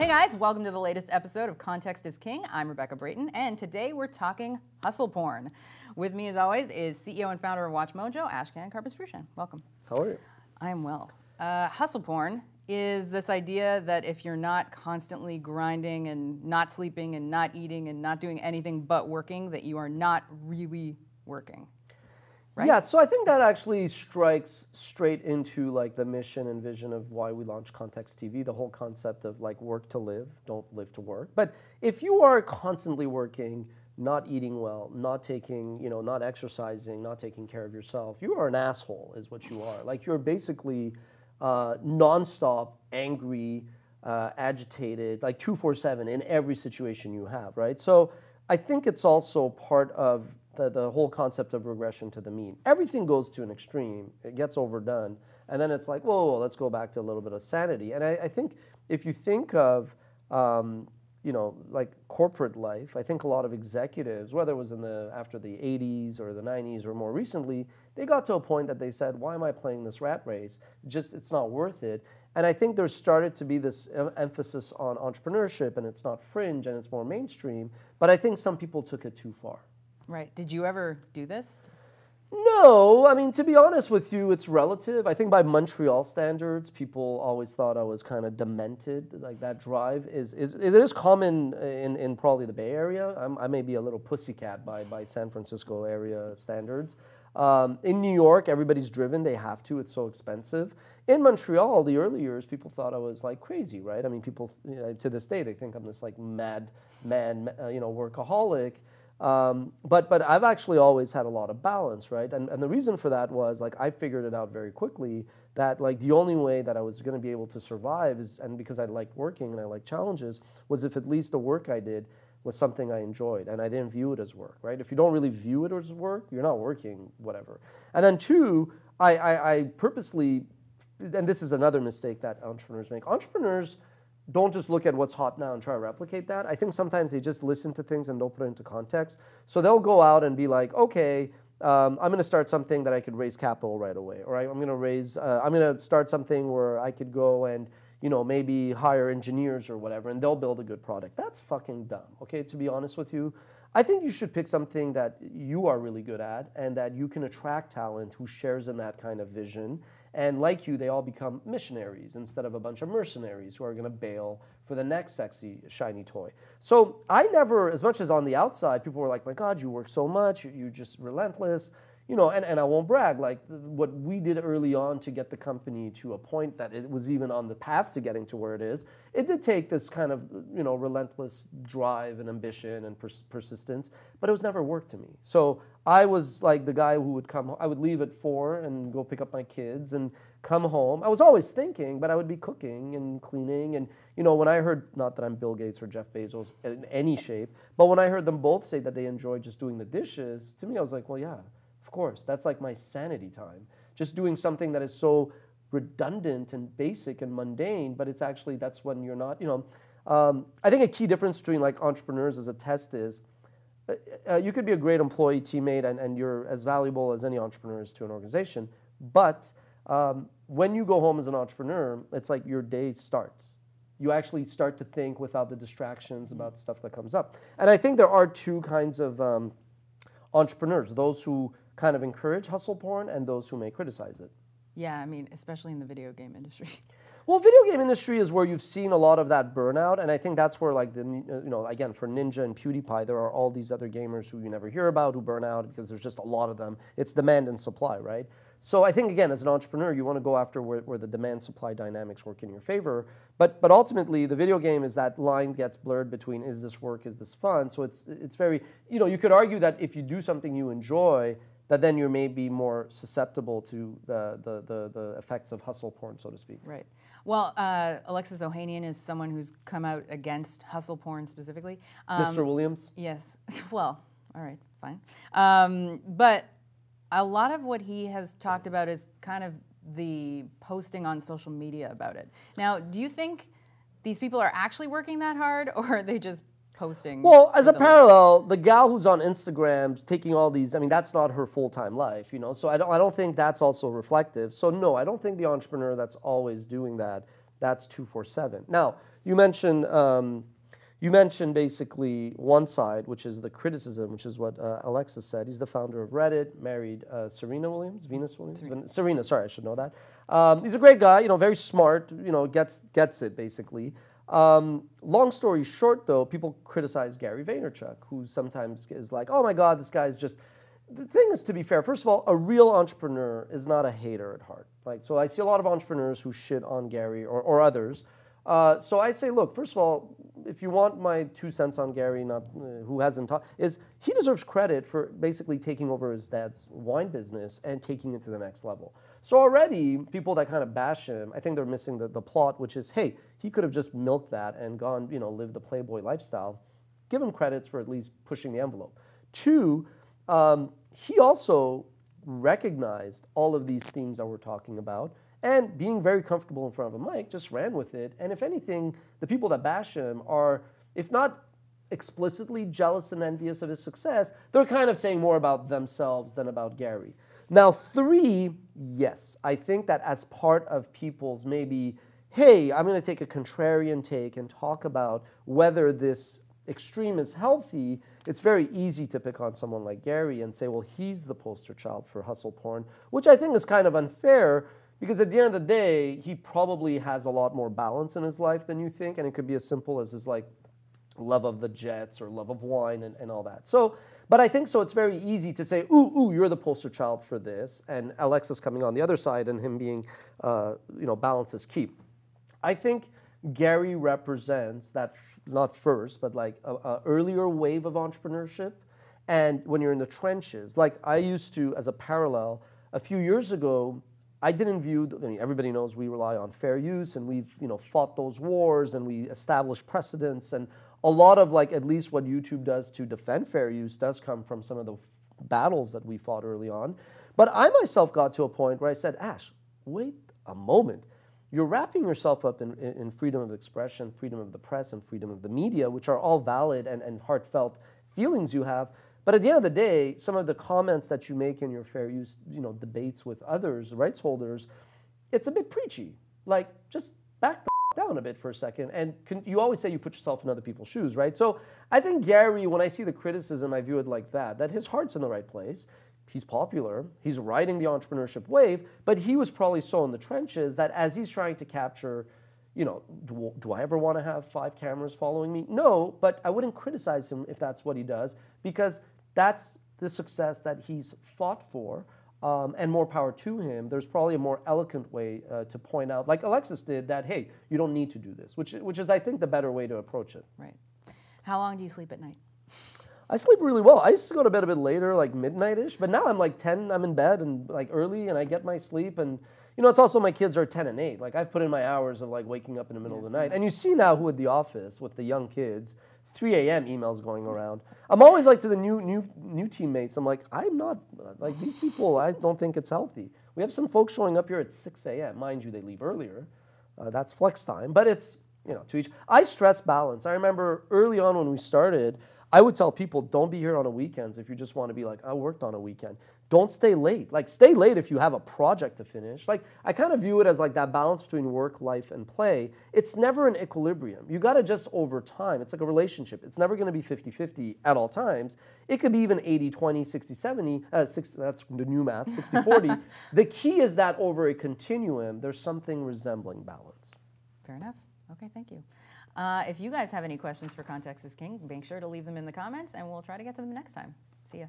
Hey guys, welcome to the latest episode of Context is King. I'm Rebecca Brayton, and today we're talking hustle porn. With me, as always, is CEO and founder of WatchMojo, Ashkan Karbasfrooshan. Welcome. How are you? I am well. Hustle porn is this idea that if you're not constantly grinding and not sleeping and not eating and not doing anything but working, that you are not really working. Right? Yeah, so I think that actually strikes straight into like the mission and vision of why we launched Context TV, the whole concept of like work to live, don't live to work. But if you are constantly working, not eating well, not taking, not exercising, not taking care of yourself, you are an asshole is what you are. Like you're basically nonstop angry, agitated, like 24/7 in every situation you have, right? So I think it's also part of the whole concept of regression to the mean. Everything goes to an extreme, it gets overdone, and then it's like, whoa, let's go back to a little bit of sanity. And I think if you think of, like corporate life, I think a lot of executives, whether it was after the 80s or the 90s or more recently, they got to a point that they said, why am I playing this rat race? It's not worth it. And I think there started to be this emphasis on entrepreneurship, and it's not fringe and it's more mainstream, but I think some people took it too far. Right. Did you ever do this? No, I mean, to be honest with you, it's relative. I think by Montreal standards, people always thought I was kind of demented. Like that drive it is common in probably the Bay Area. I may be a little pussycat by San Francisco area standards. In New York, everybody's driven. They have to. It's so expensive. In Montreal, the early years, people thought I was like crazy, right? I mean, people to this day, they think I'm this like mad man, workaholic. But I've actually always had a lot of balance, right? And the reason for that was like I figured it out very quickly that like the only way that I was going to be able to survive and because I liked working and I liked challenges, was if at least the work I did was something I enjoyed and I didn't view it as work, right? If you don't really view it as work, you're not working, whatever. And then two, I purposely, and this is another mistake that entrepreneurs make. Entrepreneurs don't just look at what's hot now and try to replicate that. I think sometimes they just listen to things and don't put it into context. So they'll go out and be like, okay, I'm going to start something that I could raise capital right away. Or I'm going to start something where I could go and, maybe hire engineers or whatever, and they'll build a good product. That's fucking dumb, okay, to be honest with you. I think you should pick something that you are really good at and that you can attract talent who shares in that kind of vision. And like you, they all become missionaries instead of a bunch of mercenaries who are going to bail for the next sexy, shiny toy. So I never, as much as on the outside, people were like, my God, you work so much, you're just relentless. And I won't brag, like what we did early on to get the company to a point that it was even on the path to getting to where it is, it did take this kind of, relentless drive and ambition and persistence, but it was never work to me. So I was like the guy who I would leave at 4 and go pick up my kids and come home. I was always thinking, but I would be cooking and cleaning. And, when I heard, not that I'm Bill Gates or Jeff Bezos in any shape, but when I heard them both say that they enjoyed just doing the dishes, to me, I was like, well, yeah. Of course, that's like my sanity time. Just doing something that is so redundant and basic and mundane, but that's when you're not, I think a key difference between like entrepreneurs as a test is you could be a great employee, teammate, and you're as valuable as any entrepreneur is to an organization. But when you go home as an entrepreneur, it's like your day starts. You actually start to think without the distractions about stuff that comes up. And I think there are two kinds of entrepreneurs, those who kind of encourage hustle porn and those who may criticize it. Yeah, I mean, especially in the video game industry. Well, video game industry is where you've seen a lot of that burnout, and I think that's where, like, again, for Ninja and PewDiePie, there are all these other gamers who you never hear about who burn out because there's just a lot of them. It's demand and supply, right? So I think, again, as an entrepreneur, you want to go after where the demand-supply dynamics work in your favor. But ultimately, the video game is that line gets blurred between is this work, is this fun? So it's very, you could argue that if you do something you enjoy, that then you may be more susceptible to the effects of hustle porn, so to speak. Right. Well, Alex Ohanian is someone who's come out against hustle porn specifically. Mr. Williams? Yes. Well, all right, fine. But a lot of what he has talked about is kind of the posting on social media about it. Now, do you think these people are actually working that hard, or are they just posting? Well, as a parallel, the gal who's on Instagram taking all these, I mean, that's not her full-time life, So I don't think that's also reflective. So no, I don't think the entrepreneur that's always doing that That's 247. Now, you mentioned basically one side, which is the criticism, which is what Alexis said. He's the founder of Reddit, married Serena Williams, Venus Williams? Serena, sorry, I should know that. He's a great guy, very smart, gets it basically. Long story short, though, people criticize Gary Vaynerchuk, who sometimes is like, oh my God, this guy's just... The thing is, to be fair, first of all, a real entrepreneur is not a hater at heart. So I see a lot of entrepreneurs who shit on Gary or others. So I say, look, first of all, if you want my 2 cents on Gary, who hasn't taught, is he deserves credit for basically taking over his dad's wine business and taking it to the next level. So already, people that kind of bash him, I think they're missing the plot, which is, hey, he could have just milked that and gone, lived the Playboy lifestyle. Give him credits for at least pushing the envelope. 2, he also recognized all of these themes that we're talking about, and being very comfortable in front of a mic, just ran with it. And if anything, the people that bash him are, if not explicitly jealous and envious of his success, they're kind of saying more about themselves than about Gary. Now, 3, yes, I think that as part of people's maybe, hey, I'm going to take a contrarian take and talk about whether this extreme is healthy, it's very easy to pick on someone like Gary and say, well, he's the poster child for hustle porn, which I think is kind of unfair. Because at the end of the day, he probably has a lot more balance in his life than you think, and it could be as simple as his love of the Jets or love of wine and all that. So, but I think so it's very easy to say, ooh, you're the poster child for this, and Alexis coming on the other side and him being, balance is key. I think Gary represents that, not first, but a earlier wave of entrepreneurship, and when you're in the trenches, I used to, as a parallel, a few years ago, I didn't view, everybody knows we rely on fair use, and we've fought those wars, and we established precedents, and a lot of at least what YouTube does to defend fair use does come from some of the battles that we fought early on. But I myself got to a point where I said, Ash, wait a moment. You're wrapping yourself up in freedom of expression, freedom of the press, and freedom of the media, which are all valid and heartfelt feelings you have. But at the end of the day, some of the comments that you make in your fair use, debates with others, rights holders, it's a bit preachy. Just back the down a bit for a second. And you always say you put yourself in other people's shoes, right? So I think Gary, when I see the criticism, I view it like that his heart's in the right place. He's popular. He's riding the entrepreneurship wave, but he was probably so in the trenches that as he's trying to capture, do I ever want to have 5 cameras following me? No, but I wouldn't criticize him if that's what he does, because that's the success that he's fought for, and more power to him. There's probably a more eloquent way to point out, like Alexis did, that, hey, you don't need to do this, which is, I think, the better way to approach it. Right. How long do you sleep at night? I sleep really well. I used to go to bed a bit later, midnight-ish, but now I'm 10, I'm in bed and early, and I get my sleep. And it's also my kids are 10 and 8. I've put in my hours of waking up in the middle of the night. And you see now who at the office with the young kids, 3 a.m. emails going around. I'm always to the new teammates, I'm I'm not, these people, I don't think it's healthy. We have some folks showing up here at 6 a.m. Mind you, they leave earlier. That's flex time, but it's, to each. I stress balance. I remember early on when we started, I would tell people, don't be here on the weekends if you just want to be I worked on a weekend. Don't stay late. Stay late if you have a project to finish. I kind of view it as that balance between work, life, and play. It's never an equilibrium. You got to just over time. It's like a relationship. It's never going to be 50-50 at all times. It could be even 80-20, 60-70. That's the new math, 60-40. The key is that over a continuum, there's something resembling balance. Fair enough. Okay, thank you. If you guys have any questions for Context is King, make sure to leave them in the comments, and we'll try to get to them next time. See ya.